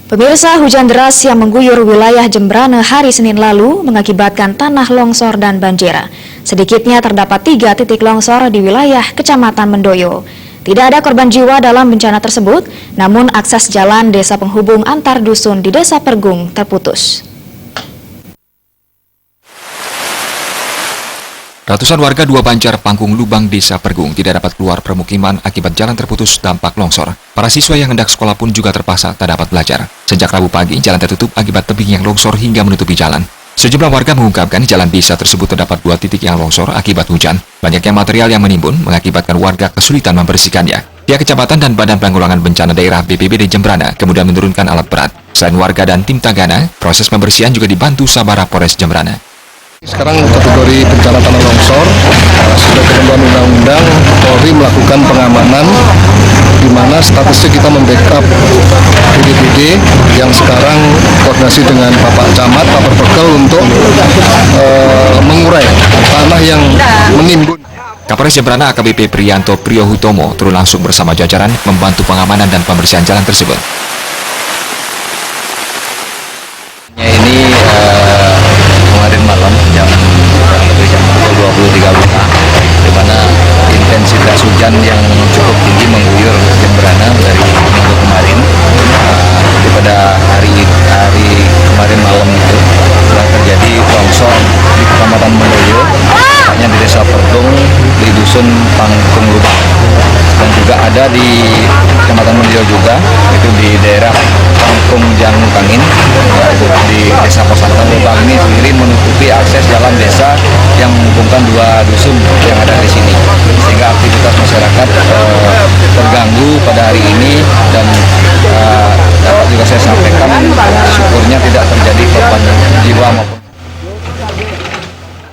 Pemirsa, hujan deras yang mengguyur wilayah Jembrana hari Senin lalu mengakibatkan tanah longsor dan banjir. Sedikitnya terdapat 3 titik longsor di wilayah Kecamatan Mendoyo. Tidak ada korban jiwa dalam bencana tersebut, namun akses jalan desa penghubung antar dusun di Desa Pergung terputus. Ratusan warga Dua Banjar, Panggung Lubang, Desa Pergung tidak dapat keluar permukiman akibat jalan terputus dampak longsor. Para siswa yang hendak sekolah pun juga terpaksa tak dapat belajar. Sejak Rabu pagi, jalan tertutup akibat tebing yang longsor hingga menutupi jalan. Sejumlah warga mengungkapkan jalan desa tersebut terdapat 2 titik yang longsor akibat hujan. Banyaknya material yang menimbun mengakibatkan warga kesulitan membersihkannya. Pihak kecamatan dan Badan Penanggulangan Bencana Daerah BPBD Jembrana kemudian menurunkan alat berat. Selain warga dan tim tagana, proses pembersihan juga dibantu Sabara Polres Jembrana. Sekarang kategori bencana tanah longsor, sudah ketentuan undang-undang, Polri melakukan pengamanan, di mana statusnya kita membackup BPBD yang sekarang koordinasi dengan Bapak Camat, Bapak Bekel untuk mengurai tanah yang menimbun. Kapolres Jembrana AKBP Priyanto Priyohutomo turun langsung bersama jajaran membantu pengamanan dan pembersihan jalan tersebut. Kemarin malam jam kurang lebih jam 20.30 di mana intensitas hujan yang cukup tinggi mengguyur Jembrana dari minggu kemarin. Jadi pada hari kemarin malam itu telah terjadi longsor di Kecamatan Mendoyo, tepatnya di Desa Pergung di Dusun Panggung Lubang, dan juga ada di Kecamatan Mendoyo juga itu di daerah Panggung Jangu Kangin, yaitu di Desa Posantan Lubang ini sendiri menutupi akses jalan desa yang menghubungkan 2 dusun yang ada di sini, sehingga aktivitas masyarakat terganggu pada hari ini. Dan dapat juga saya sampaikan, syukurnya tidak terjadi korban jiwa maupun.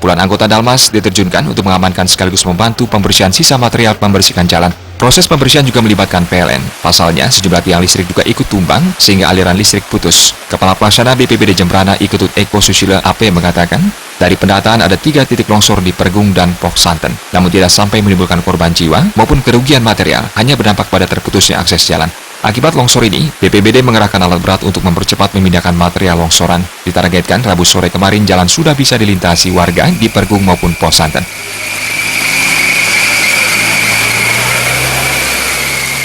Puluhan anggota Dalmas diterjunkan untuk mengamankan sekaligus membantu pembersihan sisa material membersihkan jalan. Proses pembersihan juga melibatkan PLN. Pasalnya, sejumlah tiang listrik juga ikut tumbang sehingga aliran listrik putus. Kepala Pelaksana BPBD Jembrana Iketut Eko Susila AP mengatakan, dari pendataan ada 3 titik longsor di Pergung dan Pok Santen. Namun tidak sampai menimbulkan korban jiwa maupun kerugian material, hanya berdampak pada terputusnya akses jalan. Akibat longsor ini, BPBD mengerahkan alat berat untuk mempercepat memindahkan material longsoran. Ditargetkan Rabu sore kemarin jalan sudah bisa dilintasi warga di Pergung maupun Pok Santen.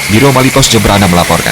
Biro Malipos Jembrana melaporkan.